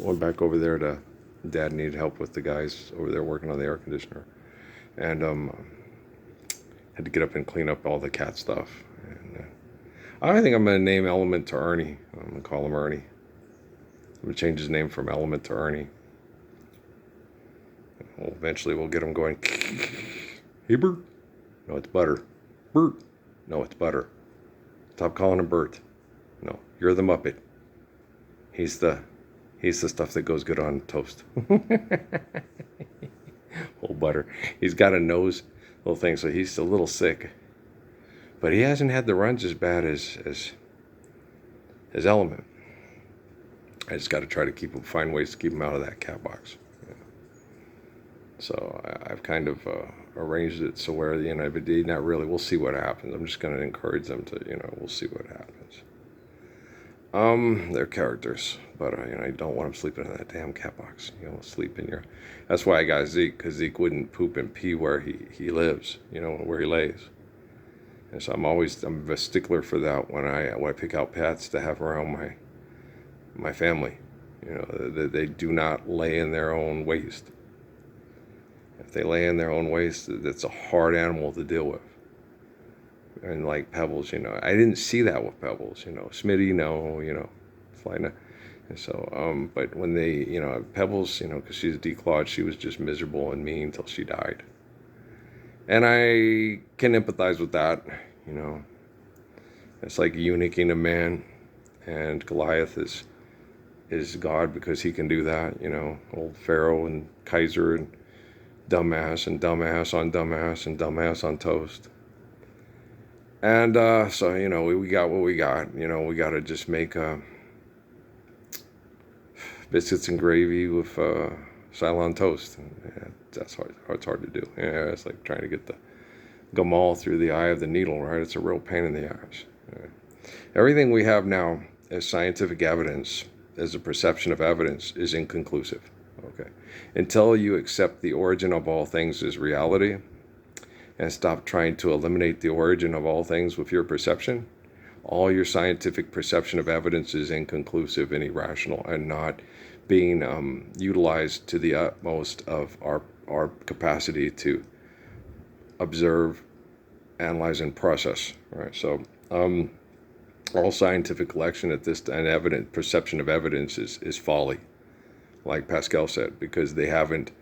Went back over there to Dad needed help with the guys over there working on the air conditioner, and had to get up and clean up all the cat stuff. And I think I'm gonna name Element to Ernie. I'm gonna call him Ernie. I'm gonna change his name from Element to Ernie. Well, eventually we'll get him going. Hey Bert. No, it's Butter. Bert. No, it's Butter. Stop calling him Bert. No, you're the Muppet. He's the stuff that goes good on toast. Old Butter. He's got a nose little thing, so he's a little sick. But he hasn't had the runs as bad as Element. I just got to try to find ways to keep him out of that cat box. Yeah. So I've kind of arranged it so where but not really. We'll see what happens. I'm just going to encourage them to, we'll see what happens. They're characters, but I don't want them sleeping in that damn cat box. Sleep in your. That's why I got Zeke, because Zeke wouldn't poop and pee where he lives, where he lays. And so I'm a stickler for that when I pick out pets to have around my family. They do not lay in their own waste. If they lay in their own waste, that's a hard animal to deal with. And like Pebbles, I didn't see that with Pebbles, Smitty, no, Flying. And so, but when they, Pebbles, because she's declawed, she was just miserable and mean until she died. And I can empathize with that, It's like eunuching a man, and Goliath is God because he can do that, Old Pharaoh and Kaiser and dumbass on dumbass and dumbass on toast. And so, we got what we got. We got to just make biscuits and gravy with Ceylon toast. Yeah, that's hard. It's hard to do. Yeah, it's like trying to get the Gamal through the eye of the needle, right? It's a real pain in the ass. Yeah. Everything we have now as scientific evidence, as a perception of evidence, is inconclusive. Okay. Until you accept the origin of all things as reality, and stop trying to eliminate the origin of all things with your perception, all your scientific perception of evidence is inconclusive and irrational and not being utilized to the utmost of our capacity to observe, analyze, and process. Right. So all scientific collection at this and evident perception of evidence is folly, like Pascal said, because they haven't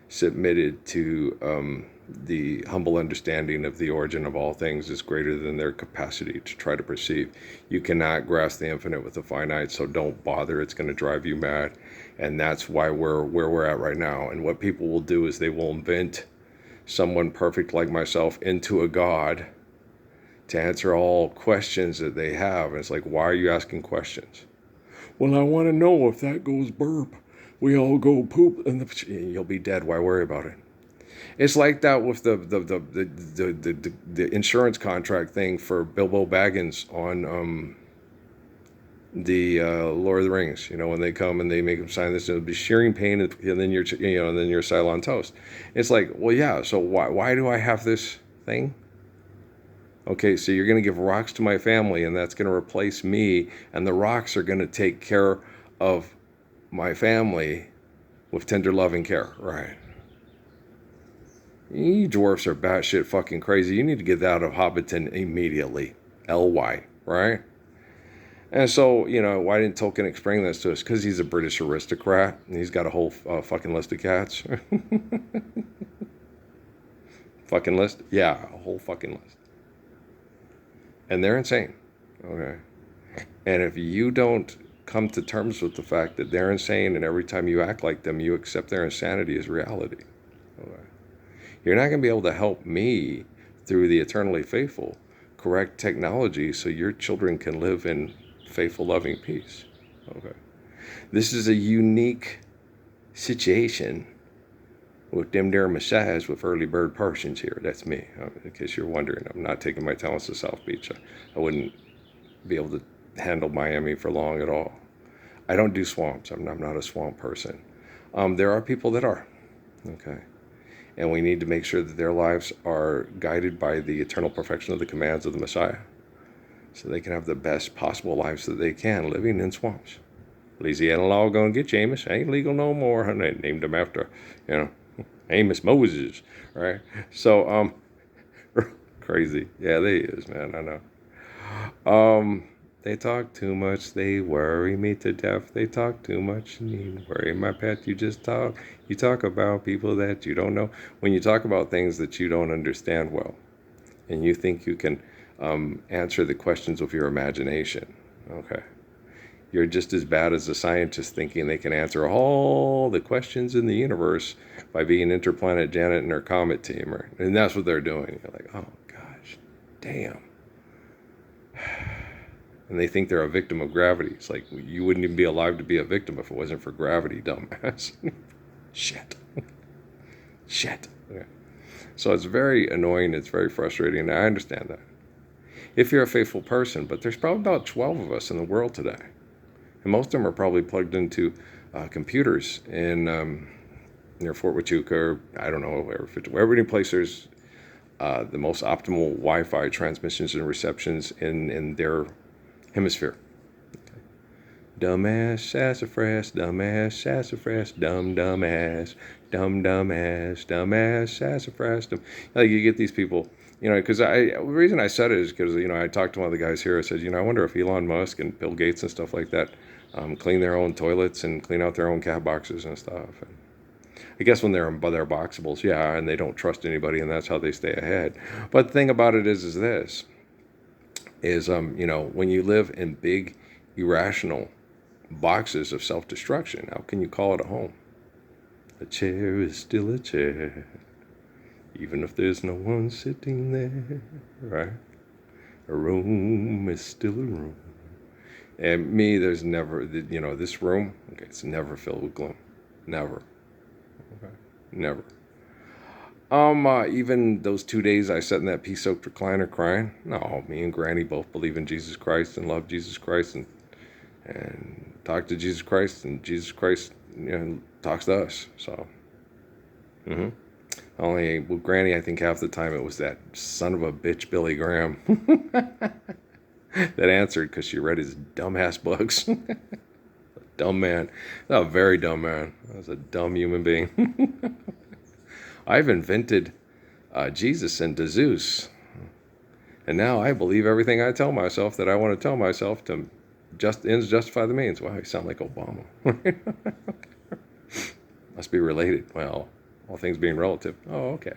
submitted to the humble understanding of the origin of all things is greater than their capacity to try to perceive. You cannot grasp the infinite with the finite, so don't bother. It's going to drive you mad. And that's why we're where we're at right now. And what people will do is they will invent someone perfect like myself into a god to answer all questions that they have. And it's like, why are you asking questions? Well, I want to know if that goes burp. We all go poop, and you'll be dead. Why worry about it? It's like that with the insurance contract thing for Bilbo Baggins on the Lord of the Rings. When they come and they make him sign this, it'll be shearing pain, and then you're Ceylon toast. It's like, well, yeah. So why do I have this thing? Okay, so you're going to give rocks to my family, and that's going to replace me, and the rocks are going to take care of my family with tender loving care, right? You dwarfs are batshit fucking crazy. You need to get out of Hobbiton immediately. LY, right? And so, why didn't Tolkien explain this to us? Because he's a British aristocrat, and he's got a whole fucking list of cats. Fucking list? Yeah, a whole fucking list. And they're insane, okay? And if you don't come to terms with the fact that they're insane, and every time you act like them, you accept their insanity as reality, okay? You're not going to be able to help me through the eternally faithful correct technology so your children can live in faithful, loving peace. Okay. This is a unique situation with them there messiahs with early bird Persians here. That's me, in case you're wondering. I'm not taking my talents to South Beach. I wouldn't be able to handle Miami for long at all. I don't do swamps. I'm not a swamp person. There are people that are. Okay. And we need to make sure that their lives are guided by the eternal perfection of the commands of the Messiah, so they can have the best possible lives that they can living in swamps. Louisiana law gonna get you, Amos. Ain't legal no more. And they named him after, you know, Amos Moses, right? So, crazy. Yeah, they is, man. I know. They talk too much. They worry me to death. They talk too much. You need worry, my pet. You just talk. You talk about people that you don't know. When you talk about things that you don't understand well, and you think you can answer the questions of your imagination, okay, you're just as bad as the scientists thinking they can answer all the questions in the universe by being Interplanet Janet and her comet team, right? And that's what they're doing. You're like, oh gosh, damn. And they think they're a victim of gravity. It's like, you wouldn't even be alive to be a victim if it wasn't for gravity, dumbass. Shit. Shit. Okay. So it's very annoying. It's very frustrating. And I understand that. If you're a faithful person, but there's probably about 12 of us in the world today. And most of them are probably plugged into computers in near Fort Huachuca, or I don't know, wherever any place there's the most optimal Wi-Fi transmissions and receptions in their hemisphere. Dumbass sassafras, dumbass sassafras, dumbass, dumbass, dumbass sassafras. Like, you get these people, because the reason I said it is because, I talked to one of the guys here. I said, I wonder if Elon Musk and Bill Gates and stuff like that clean their own toilets and clean out their own cat boxes and stuff. And I guess when they're by their boxables, yeah, and they don't trust anybody, and that's how they stay ahead. But the thing about it is this. When you live in big, irrational boxes of self-destruction, how can you call it a home? A chair is still a chair, even if there's no one sitting there, right? A room is still a room. And me, there's never, this room, okay, it's never filled with gloom. Never. Okay? Never. Even those 2 days I sat in that pea-soaked recliner crying, no, me and Granny both believe in Jesus Christ and love Jesus Christ and talk to Jesus Christ, and Jesus Christ, talks to us. So, only with Granny, I think half the time it was that son of a bitch Billy Graham that answered because she read his dumbass books. Dumb man, a very dumb man. I was a dumb human being. I've invented Jesus into Zeus. And now I believe everything I tell myself that I want to tell myself to ends justify the means. Wow, I sound like Obama. Must be related. Well, all things being relative. Oh, okay.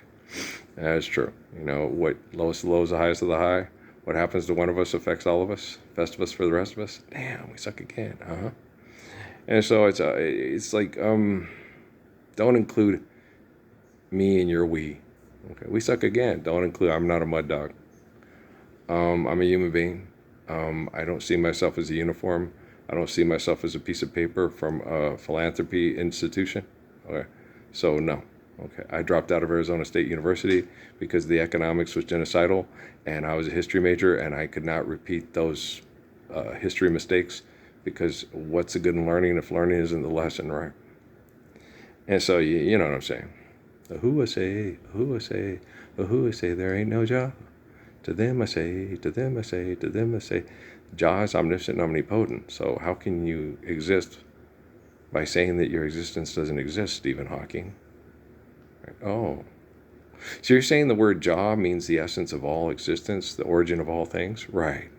That's true. What lowest of the low is the highest of the high. What happens to one of us affects all of us. Best of us for the rest of us. Damn, we suck again. And so it's like, don't include me and your we. Okay, we suck again. Don't include, I'm not a mud dog. I'm a human being. I don't see myself as a uniform. I don't see myself as a piece of paper from a philanthropy institution. Okay, so no. Okay, I dropped out of Arizona State University because the economics was genocidal, and I was a history major, and I could not repeat those history mistakes, because what's the good in learning if learning isn't the lesson, right? And so you know what I'm saying. Who I say, there ain't no Jah. To them I say, to them I say, to them I say, Jah is omniscient and omnipotent. So how can you exist by saying that your existence doesn't exist, Stephen Hawking? Right. Oh. So you're saying the word Jah means the essence of all existence, the origin of all things? Right.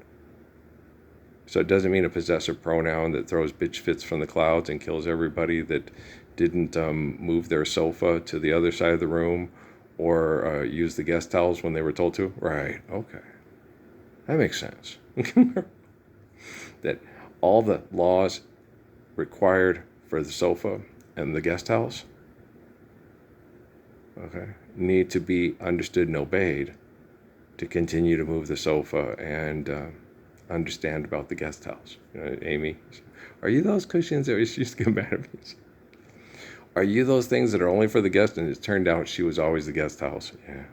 So it doesn't mean a possessive pronoun that throws bitch fits from the clouds and kills everybody that didn't move their sofa to the other side of the room or use the guest towels when they were told to? Right, okay. That makes sense. That all the laws required for the sofa and the guest towels, okay, need to be understood and obeyed to continue to move the sofa and understand about the guest towels. Amy, are you those cushions that she used to get mad at me? Are you those things that are only for the guest? And it turned out she was always the guest house. Yeah.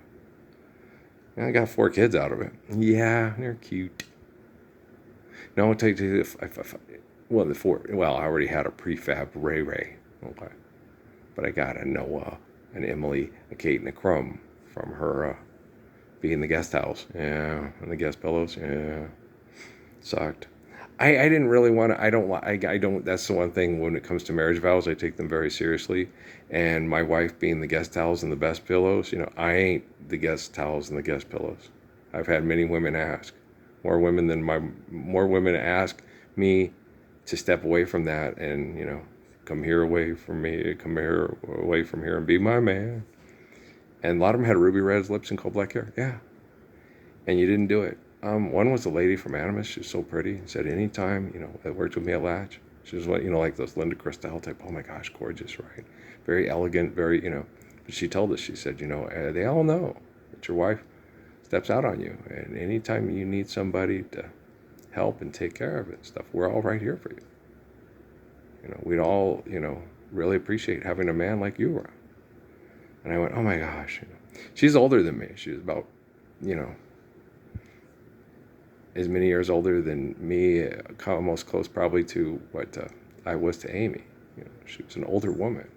And I got 4 kids out of it. Yeah, they're cute. No, I'll tell you, the 4. Well, I already had a prefab Ray. Okay. But I got a Noah, an Emily, a Kate, and a Crumb from her being the guest house. Yeah. And the guest pillows. Yeah. Sucked. I didn't really want to. I don't. That's the one thing when it comes to marriage vows. I take them very seriously. And my wife being the guest towels and the best pillows. I ain't the guest towels and the guest pillows. I've had many women ask, more women ask me to step away from that and come here away from me, come here away from here and be my man. And a lot of them had ruby red lips and coal black hair. Yeah, and you didn't do it. One was a lady from Animus. She was so pretty. Said anytime, that worked with me at Latch. She was like those Linda Cristal type. Oh my gosh, gorgeous, right? Very elegant, But she told us, she said, they all know that your wife steps out on you. And anytime you need somebody to help and take care of it and stuff, we're all right here for you. We'd all, really appreciate having a man like you around. And I went, oh my gosh. She's older than me. She was about, as many years older than me, almost close probably to what I was to Amy. She was an older woman.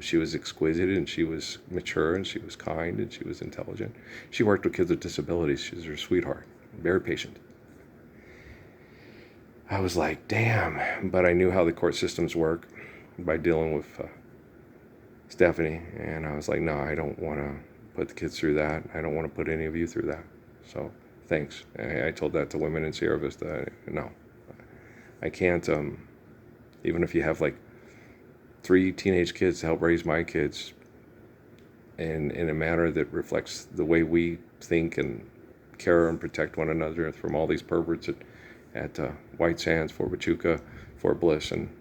She was exquisite and she was mature and she was kind and she was intelligent. She worked with kids with disabilities. She was her sweetheart, very patient. I was like, damn, but I knew how the court systems work by dealing with Stephanie, and I was like, no, I don't want to put the kids through that. I don't want to put any of you through that. So thanks. I told that to women in Sierra Vista. No, I can't, even if you have like 3 teenage kids to help raise my kids in a manner that reflects the way we think and care and protect one another from all these perverts at White Sands, Fort Huachuca, Fort Bliss, and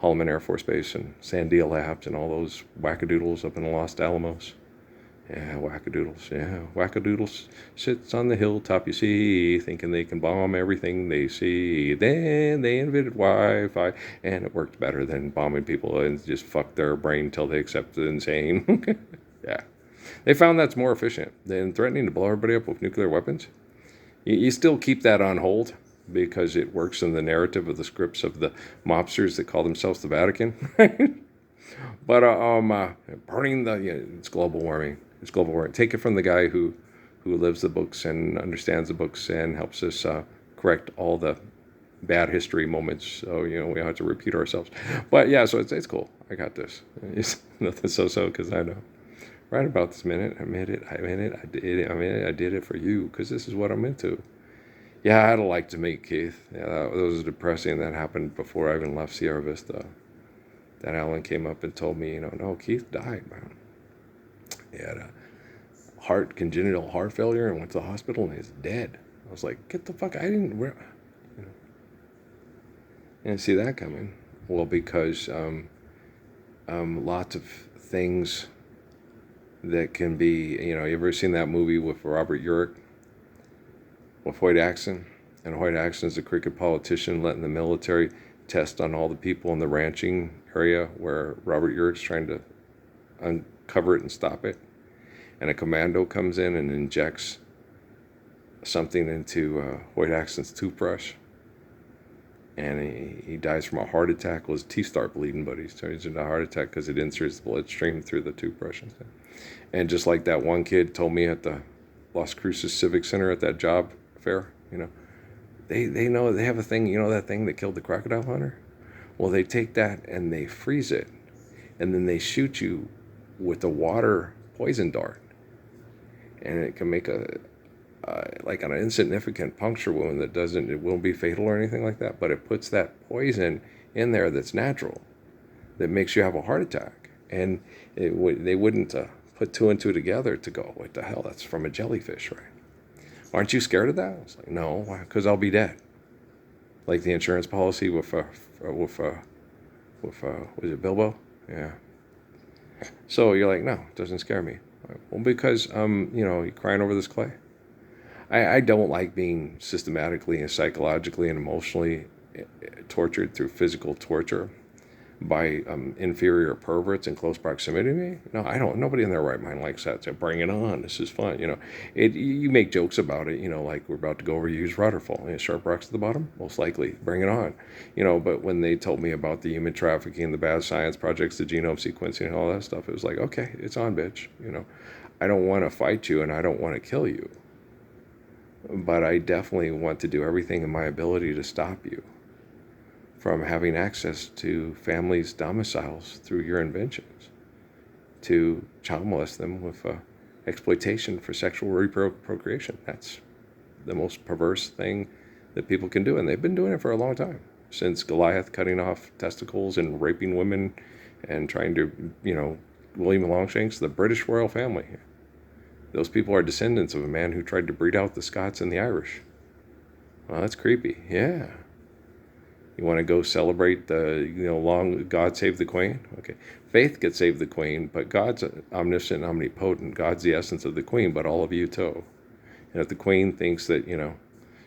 Holloman Air Force Base, and Sandia Labs, and all those wackadoodles up in the Los Alamos. Yeah, wackadoodles. Yeah, wackadoodles sits on the hilltop, you see, thinking they can bomb everything they see. Then they invented Wi-Fi, and it worked better than bombing people and just fuck their brain till they accept the insane. Yeah. They found that's more efficient than threatening to blow everybody up with nuclear weapons. You still keep that on hold because it works in the narrative of the scripts of the mobsters that call themselves the Vatican. But burning it's global warming. It's global warming. Take it from the guy who lives the books and understands the books and helps us correct all the bad history moments. So we don't have to repeat ourselves. But yeah, so it's cool. I got this. It's nothing so because I know. Right about this minute, I did it. I did it for you because this is what I'm into. Yeah, I'd like to meet Keith. Yeah, that was depressing. That happened before I even left Sierra Vista. That Alan came up and told me, no, Keith died, man. He had a congenital heart failure and went to the hospital and he's dead. I was like, get the fuck, I didn't see that coming. Well, because lots of things that can be, you ever seen that movie with Robert Urich, with Hoyt Axton? And Hoyt Axton is a crooked politician letting the military test on all the people in the ranching area where Robert Urich's trying to uncover it and stop it. And a commando comes in and injects something into Hoyt Axton's toothbrush. And he dies from a heart attack. Well, his teeth start bleeding, but he turns into a heart attack because it inserts the bloodstream through the toothbrush and stuff. And just like that one kid told me at the Las Cruces Civic Center at that job fair, they know they have a thing, that thing that killed the crocodile hunter? Well, they take that and they freeze it, and then they shoot you with a water poison dart. And it can make like an insignificant puncture wound it won't be fatal or anything like that, but it puts that poison in there that's natural, that makes you have a heart attack. And they wouldn't put 2 and 2 together to go, what the hell, that's from a jellyfish, right? Aren't you scared of that? It's like, no, why? Because I'll be dead. Like the insurance policy with was it Bilbo? Yeah. So you're like, no, it doesn't scare me. Well, because you're crying over this clay. I don't like being systematically and psychologically and emotionally tortured through physical torture by inferior perverts in close proximity to me. No, I don't. Nobody in their right mind likes that. So bring it on. This is fun. You make jokes about it. Like we're about to go over Hughes Waterfall. Sharp rocks at the bottom. Most likely, bring it on. But when they told me about the human trafficking, the bad science projects, the genome sequencing, and all that stuff, it was like, okay, it's on, bitch. I don't want to fight you, and I don't want to kill you. but I definitely want to do everything in my ability to stop you from having access to families' domiciles through your inventions, to child molest them with exploitation for sexual procreation. That's the most perverse thing that people can do, and they've been doing it for a long time, since Goliath cutting off testicles and raping women and trying to, William Longshanks, the British royal family. Those people are descendants of a man who tried to breed out the Scots and the Irish. Well, that's creepy. Yeah. You want to go celebrate the, long God save the Queen? Okay. Faith could save the Queen, but God's omniscient, omnipotent. God's the essence of the Queen, but all of you too. And if the Queen thinks that,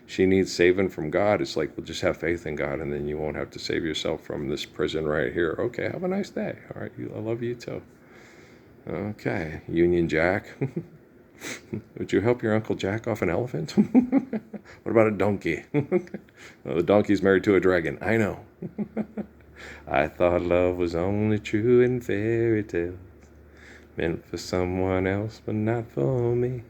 she needs saving from God, it's like, well, just have faith in God, and then you won't have to save yourself from this prison right here. Okay, have a nice day. All right, I love you too. Okay, Union Jack. Would you help your Uncle Jack off an elephant? What about a donkey? Well, the donkey's married to a dragon. I know. I thought love was only true in fairy tales, meant for someone else, but not for me.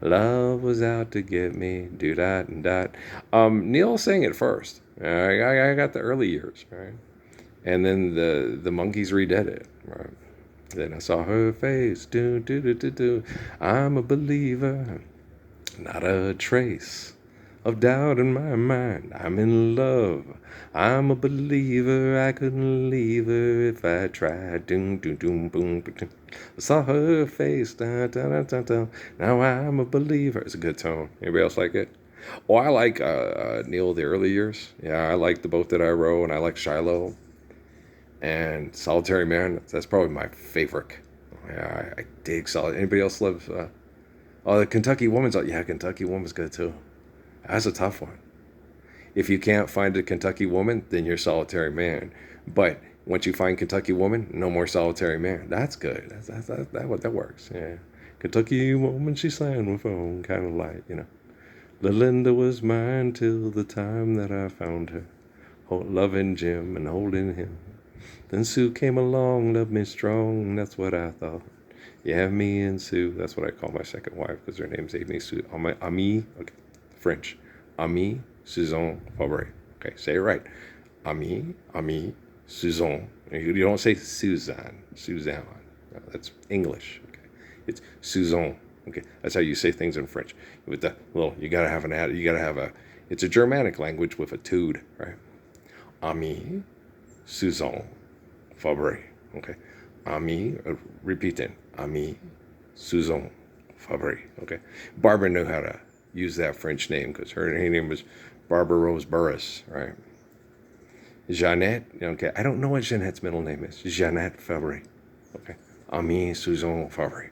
Love was out to get me. Do dot and dot. Neil sang it first. I got the early years, right? And then the Monkees redid it, right? Then I saw her face. Do do do do do. I'm a believer, not a trace of doubt in my mind. I'm in love. I'm a believer. I couldn't leave her if I tried. Doom doom doom boom boom. I saw her face. Da, da, da, da, da. Now I'm a believer. It's a good tone. Anybody else like it? Oh, I like Neil the early years. Yeah, I like The Boat That I Row, and I like Shiloh and Solitary Man. That's probably my favorite. Yeah, I dig Solid. Anybody else love? The Kentucky Woman's. Yeah, Kentucky Woman's good too. That's a tough one. If you can't find a Kentucky Woman, then you're Solitary Man. But once you find Kentucky Woman, no more Solitary Man. That's good. That works. Yeah. Kentucky Woman, she sang with her own kind of light, Linda was mine till the time that I found her, loving Jim and holding him. Then Sue came along, loved me strong, that's what I thought. Yeah, me and Sue, that's what I call my second wife, because her name's Amy Sue. Ami, okay, French. Ami Suzanne Fabre. Okay, say it right. Ami Suzanne. You don't say Suzanne. No, that's English. Okay, it's Suzanne. Okay, that's how you say things in French. With the little, you gotta have it's a Germanic language with a tude, right? Ami Suzanne Fabre. Okay, repeating. Ami Suzanne Fabre. Okay, Barbara knew how to use that French name because her name was Barbara Rose Burris, right? Jeannette. Okay, I don't know what Jeanette's middle name is. Jeannette Fabre. Okay, Ami Suzanne Fabre.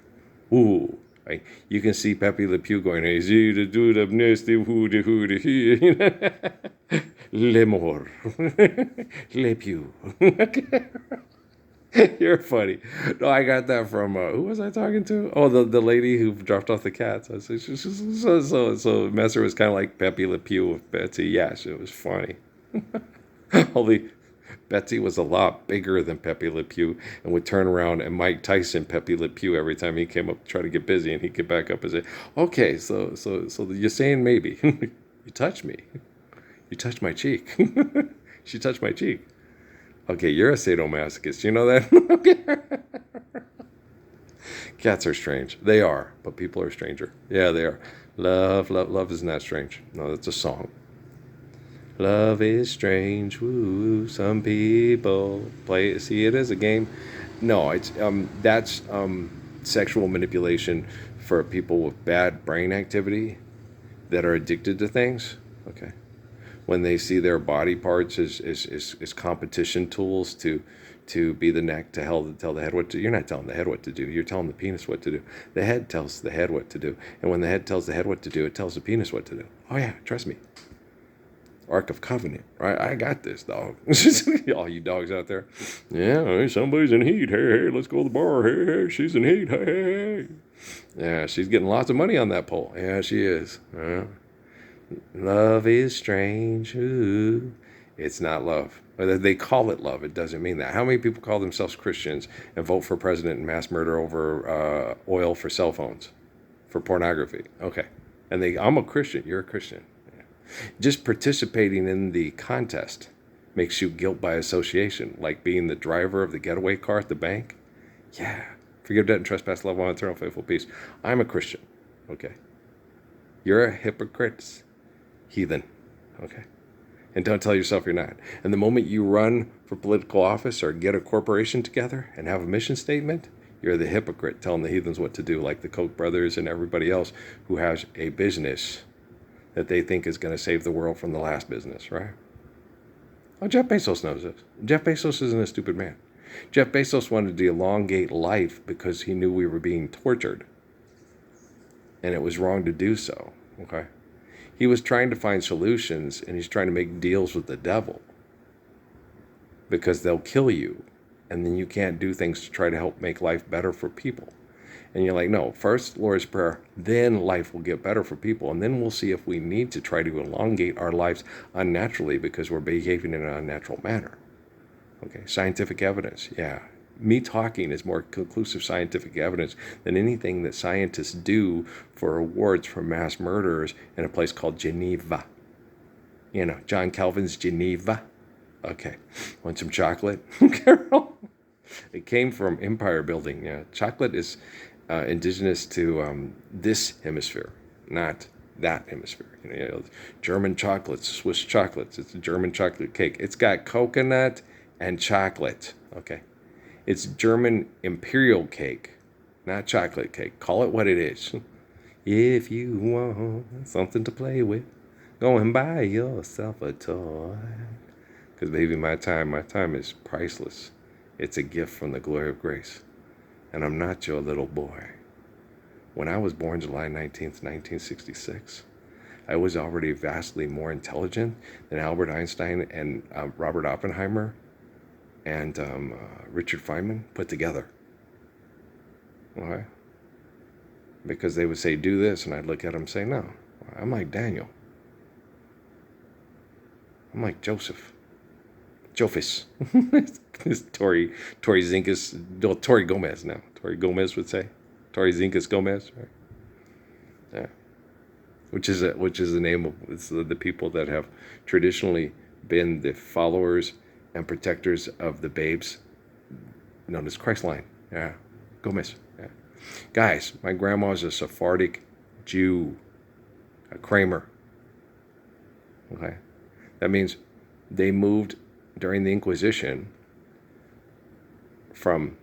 Ooh. Right? You can see Pepe Le Pew going, hey, the dude up nasty, Le Mort, Le Pew. You're funny. No, I got that from, who was I talking to? Oh, the lady who dropped off the cats. I said, so Messer was kind of like Pepe Le Pew with Betsy. Yes, it was funny. Only Betsy was a lot bigger than Pepe Le Pew and would turn around and Mike Tyson Pepe Le Pew every time he came up to try to get busy, and he'd get back up and say, okay, so you're saying maybe. You touched me. You touched my cheek. She touched my cheek. Okay, you're a sadomasochist. You know that? Cats are strange. They are, but people are stranger. Yeah, they are. Love isn't that strange. No, that's a song. Love is strange. Woo. Some people see it as a game. No, it's that's sexual manipulation for people with bad brain activity that are addicted to things. Okay, when they see their body parts as competition tools to be the neck to tell the head what to do. You're not telling the head what to do. You're telling the penis what to do. The head tells the head what to do, and when the head tells the head what to do, it tells the penis what to do. Oh yeah, trust me. Ark of Covenant, right? I got this, dog. All you dogs out there. Yeah, hey, somebody's in heat. Hey, let's go to the bar. Hey, she's in heat. Hey. Yeah, she's getting lots of money on that pole. Yeah, she is. Love is strange. Ooh. It's not love. They call it love. It doesn't mean that. How many people call themselves Christians and vote for president and mass murder over oil for cell phones, for pornography? Okay. And I'm a Christian, you're a Christian. Yeah. Just participating in the contest makes you guilt by association, like being the driver of the getaway car at the bank. Yeah. Forgive debt and trespass, love one, eternal, faithful peace. I'm a Christian. Okay. You're a hypocrite, heathen. Okay. And don't tell yourself you're not. And the moment you run for political office or get a corporation together and have a mission statement, you're the hypocrite telling the heathens what to do, like the Koch brothers and everybody else who has a business that they think is going to save the world from the last business, right? Oh, Jeff Bezos knows this. Jeff Bezos isn't a stupid man. Jeff Bezos wanted to elongate life because he knew we were being tortured. And it was wrong to do so, okay? He was trying to find solutions, and he's trying to make deals with the devil because they'll kill you, and then you can't do things to try to help make life better for people. And you're like, no, first Lord's Prayer, then life will get better for people, and then we'll see if we need to try to elongate our lives unnaturally because we're behaving in an unnatural manner. Okay, scientific evidence, yeah. Me talking is more conclusive scientific evidence than anything that scientists do for awards for mass murderers in a place called Geneva. You know, John Calvin's Geneva. Okay, want some chocolate, Carol? It came from empire building. Yeah, chocolate is indigenous to this hemisphere, not that hemisphere. You know, German chocolates, Swiss chocolates. It's a German chocolate cake. It's got coconut and chocolate. Okay. It's German imperial cake, not chocolate cake. Call it what it is. If you want something to play with, go and buy yourself a toy. Because baby, my time is priceless. It's a gift from the glory of grace. And I'm not your little boy. When I was born July 19th, 1966, I was already vastly more intelligent than Albert Einstein and Robert Oppenheimer and Richard Feynman put together. Okay? Because they would say, do this, and I'd look at them and say, no. I'm like Daniel. I'm like Joseph. Jophis. It's Tori Zinkas, Tori Gomez now. Tori Gomez would say. Tori Zinkas Gomez, right? Yeah. Which is the name of the people that have traditionally been the followers and protectors of the babes known as Christ line. Yeah. Gomez. Yeah. Guys, my grandma's a Sephardic Jew, a Kramer. Okay. That means they moved during the Inquisition from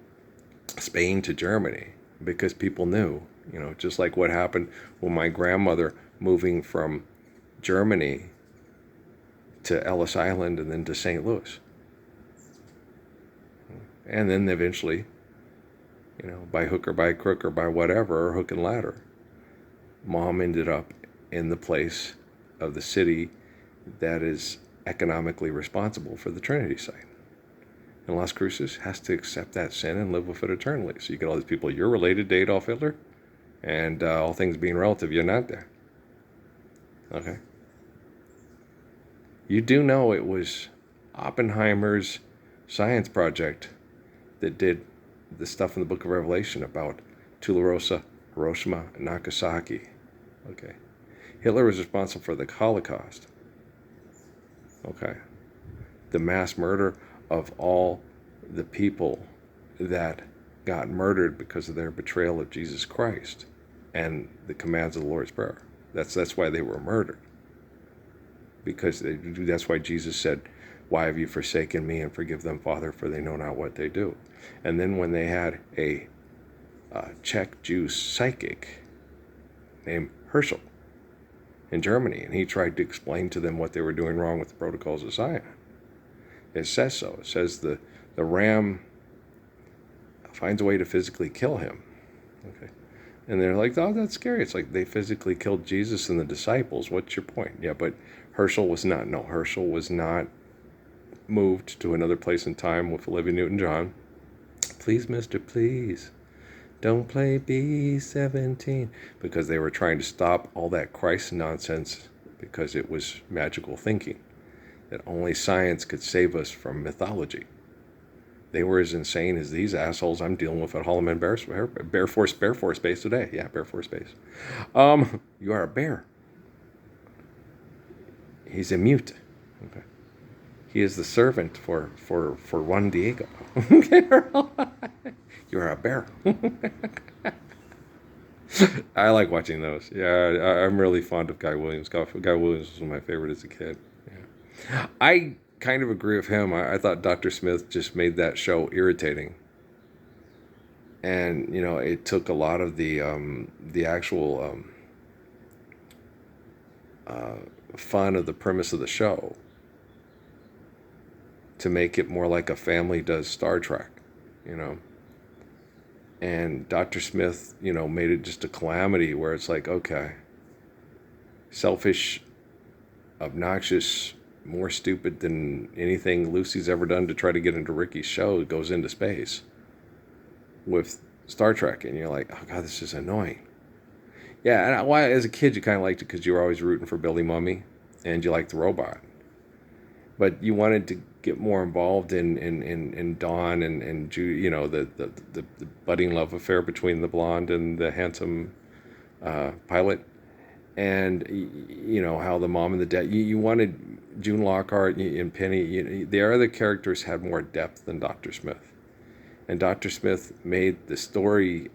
Spain to Germany because people knew, you know, just like what happened when my grandmother moving from Germany to Ellis Island and then to St. Louis. And then eventually, you know, by hook or by crook or by whatever, or hook and ladder, Mom ended up in the place of the city that is economically responsible for the Trinity site. And Las Cruces has to accept that sin and live with it eternally. So you get all these people, you're related to Adolf Hitler, and all things being relative, you're not there. Okay? You do know it was Oppenheimer's science project that did the stuff in the book of Revelation about Tularosa, Hiroshima, and Nagasaki. Okay. Hitler was responsible for the Holocaust. Okay. The mass murder of all the people that got murdered because of their betrayal of Jesus Christ and the commands of the Lord's Prayer. That's why they were murdered. Because that's why Jesus said, why have you forsaken me, and forgive them, Father, for they know not what they do. And then when they had a Czech Jew psychic named Herschel in Germany, and he tried to explain to them what they were doing wrong with the protocols of Zion. It says so. It says the ram finds a way to physically kill him. Okay. And they're like, oh, that's scary. It's like they physically killed Jesus and the disciples. What's your point? Yeah, but Herschel was not. No, Herschel was not moved to another place in time with Olivia Newton-John. Please, mister, please. Don't play B-17. Because they were trying to stop all that Christ nonsense because it was magical thinking. That only science could save us from mythology. they were as insane as these assholes I'm dealing with at Holloman Bear Force Base today. Yeah, Bear Force Base. You are a bear. He's a mute. Okay. He is the servant for Juan Diego. Okay. You're a bear. I like watching those. Yeah, I'm really fond of Guy Williams. Guy Williams was one of my favorite as a kid. Yeah. I kind of agree with him. I thought Dr. Smith just made that show irritating. And, it took a lot of the actual fun of the premise of the show to make it more like a family does Star Trek, And Dr. Smith, made it just a calamity where it's like, okay, selfish, obnoxious, more stupid than anything Lucy's ever done to try to get into Ricky's show, goes into space with Star Trek. And you're like, oh God, this is annoying. Yeah, and why as a kid you kind of liked it because you were always rooting for Billy Mummy and you liked the robot. But you wanted to get more involved in Dawn and Judy, the budding love affair between the blonde and the handsome pilot. And, how the mom and the dad, you wanted June Lockhart and Penny. The other characters had more depth than Dr. Smith. And Dr. Smith made the story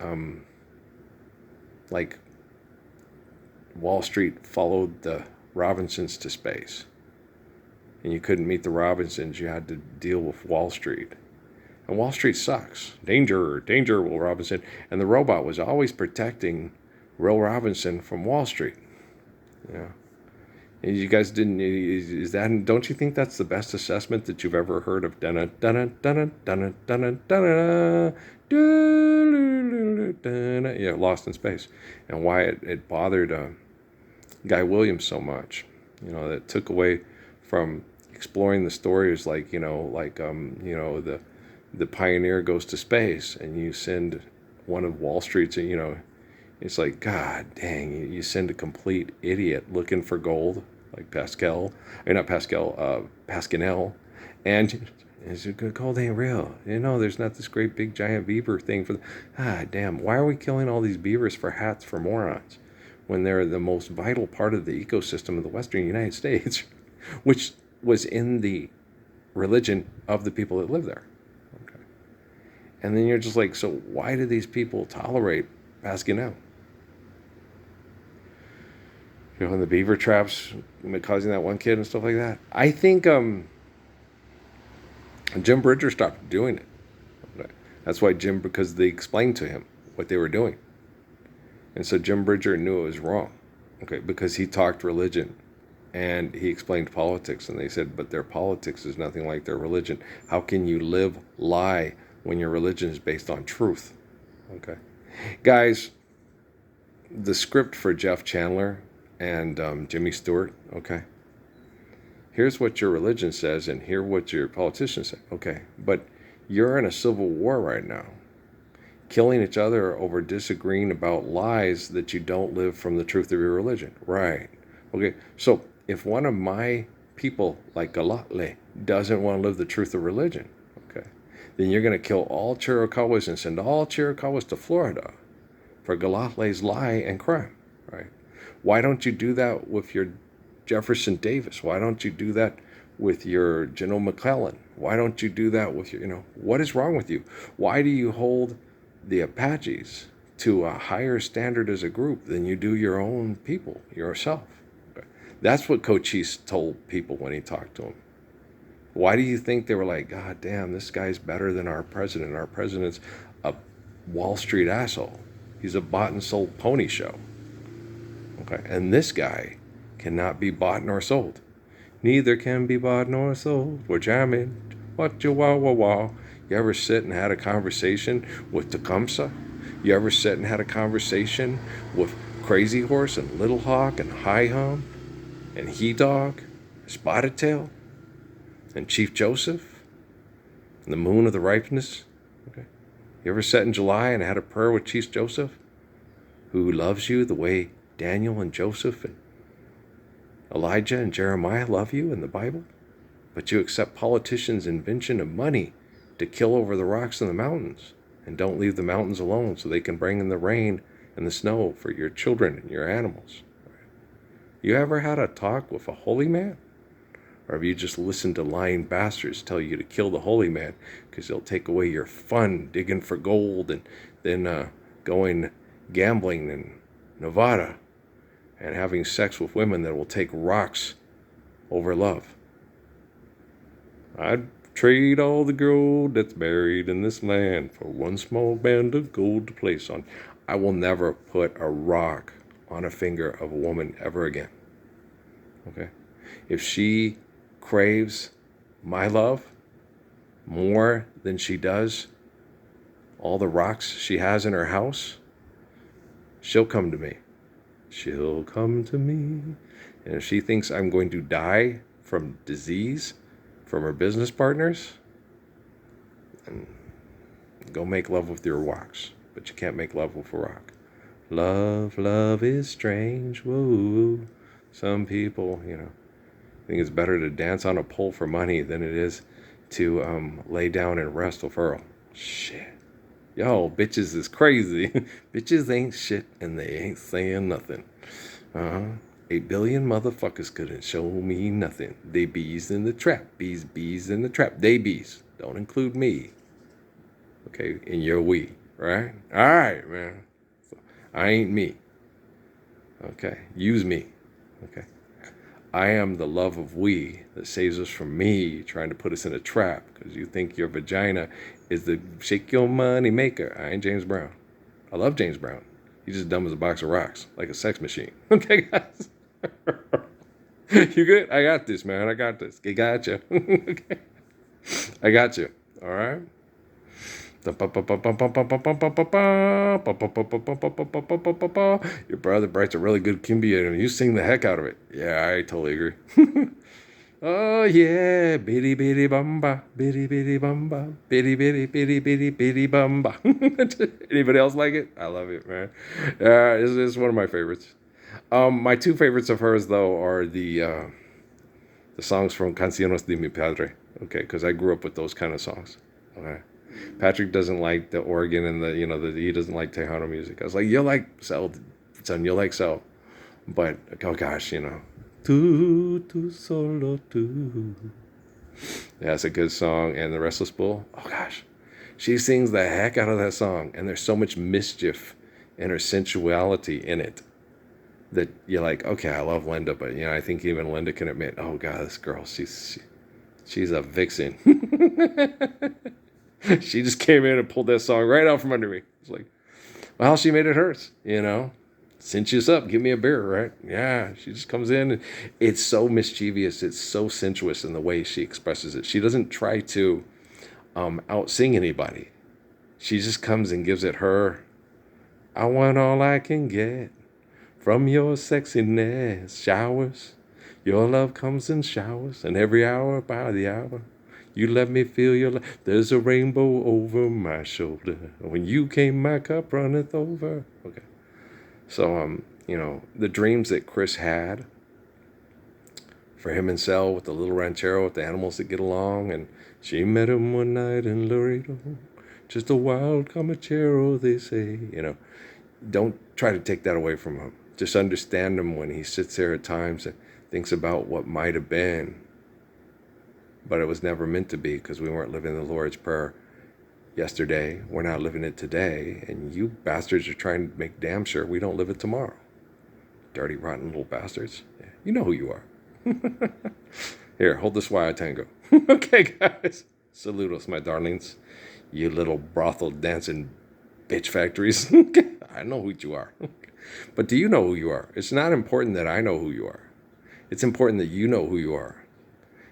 like Wall Street followed the Robinsons to space. And you couldn't meet the Robinsons. You had to deal with Wall Street. And Wall Street sucks. Danger, danger, Will Robinson. And the robot was always protecting Will Robinson from Wall Street. Yeah. And you guys didn't, don't you think that's the best assessment that you've ever heard of? Yeah, Lost in Space. And why it bothered Guy Williams so much. That took away from exploring the stories like the Pioneer goes to space and you send one of Wall Street's, it's like, God dang, you send a complete idiot looking for gold like Pascal, Pascanel, and is it good? Gold ain't real. There's not this great big giant beaver thing for damn, why are we killing all these beavers for hats for morons when they're the most vital part of the ecosystem of the Western United States? Which was in the religion of the people that live there. Okay. And then you're just like, so why do these people tolerate Pascanel? And the beaver traps causing that one kid and stuff like that. I think Jim Bridger stopped doing it. Okay. That's why because they explained to him what they were doing. And so Jim Bridger knew it was wrong. Okay, because he talked religion. And he explained politics, and they said, but their politics is nothing like their religion. How can you lie when your religion is based on truth? Okay. Guys, the script for Jeff Chandler and Jimmy Stewart, okay. Here's what your religion says, and here's what your politicians say. Okay, but you're in a civil war right now, killing each other over disagreeing about lies that you don't live from the truth of your religion. Right. Okay, so if one of my people, like Galatle, doesn't want to live the truth of religion, okay, then you're going to kill all Chiricahuas and send all Chiricahuas to Florida for Galatle's lie and crime, right? Why don't you do that with your Jefferson Davis? Why don't you do that with your General McClellan? Why don't you do that with your, what is wrong with you? Why do you hold the Apaches to a higher standard as a group than you do your own people, yourself? That's what Cochise told people when he talked to them. Why do you think they were like, God damn, this guy's better than our president? Our president's a Wall Street asshole. He's a bought and sold pony show. Okay, and this guy cannot be bought nor sold. Neither can be bought nor sold. We're jamming. What you wah wah wah. You ever sit and had a conversation with Tecumseh? You ever sit and had a conversation with Crazy Horse and Little Hawk and High Hum? And He Dog, Spotted Tail, and Chief Joseph, and the Moon of the Ripeness. Okay. You ever sat in July and had a prayer with Chief Joseph, who loves you the way Daniel and Joseph and Elijah and Jeremiah love you in the Bible? But you accept politicians' invention of money to kill over the rocks in the mountains, and don't leave the mountains alone so they can bring in the rain and the snow for your children and your animals. You ever had a talk with a holy man? Or have you just listened to lying bastards tell you to kill the holy man because they'll take away your fun digging for gold and then going gambling in Nevada and having sex with women that will take rocks over love? I'd trade all the gold that's buried in this land for one small band of gold to place on. I will never put a rock on a finger of a woman ever again. Okay? If she craves my love more than she does all the rocks she has in her house, she'll come to me. She'll come to me. And if she thinks I'm going to die from disease from her business partners, then go make love with your rocks. But you can't make love with a rock. Love is strange. Whoa. Some people, think it's better to dance on a pole for money than it is to lay down and rest with Earl. Shit. Yo, bitches is crazy. Bitches ain't shit and they ain't saying nothing. 8 billion motherfuckers couldn't show me nothing. They bees in the trap. Bees in the trap. They bees. Don't include me. Okay, in your we. Right? Alright, man. So, I ain't me. Okay, use me. Okay. I am the love of we that saves us from me trying to put us in a trap because you think your vagina is the shake your money maker. I ain't James Brown. I love James Brown. He's just dumb as a box of rocks, like a sex machine. Okay, guys? You good? I got this, man. I got this. I got you. Okay. I got you. All right? Your brother writes a really good Kimbia and you sing the heck out of it. Yeah, I totally agree. Oh yeah, bitty bitty bumba, bitty bitty bumba, bitty bitty bitty bitty bitty bumba. Anybody else like it? I love it, man. It's one of my favorites. My two favorites of hers though are the songs from Canciones de mi Padre. Okay, because I grew up with those kind of songs. Okay. Patrick doesn't like the organ and he doesn't like Tejano music. I was like, you'll like Cell, son, you'll like Cell. But, oh gosh, Tu solo tu. That's a good song. And The Restless Bull, oh gosh. She sings the heck out of that song. And there's so much mischief and her sensuality in it that you're like, okay, I love Linda. But, I think even Linda can admit, oh God, this girl, she's a vixen. She just came in and pulled that song right out from under me. It's like, well, she made it hers, Cinch us up, give me a beer, right? Yeah, she just comes in. And it's so mischievous. It's so sensuous in the way she expresses it. She doesn't try to out-sing anybody. She just comes and gives it her. I want all I can get from your sexiness. Showers. Your love comes in showers. And every hour by the hour. You let me feel your love. There's a rainbow over my shoulder. When you came, my cup runneth over. Okay. So, the dreams that Chris had for him and Sel with the little ranchero with the animals that get along. And she met him one night in Laredo. Just a wild comachero, they say. Don't try to take that away from him. Just understand him when he sits there at times and thinks about what might have been. But it was never meant to be because we weren't living the Lord's Prayer yesterday. We're not living it today. And you bastards are trying to make damn sure we don't live it tomorrow. Dirty, rotten little bastards. Yeah, you know who you are. Here, hold this while I tango. Okay, guys. Saludos, my darlings. You little brothel dancing bitch factories. I know who you are. But do you know who you are? It's not important that I know who you are. It's important that you know who you are.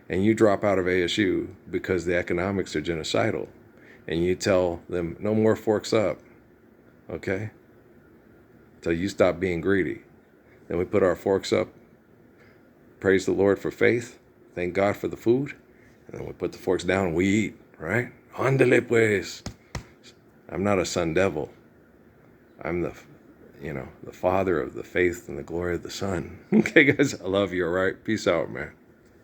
And you drop out of ASU because the economics are genocidal. And you tell them, no more forks up. Okay? Till you stop being greedy. Then we put our forks up. Praise the Lord for faith. Thank God for the food. And then we put the forks down and we eat. Right? Ándale pues. I'm not a sun devil. I'm the father of the faith and the glory of the Son. Okay, guys? I love you, all right? Peace out, man.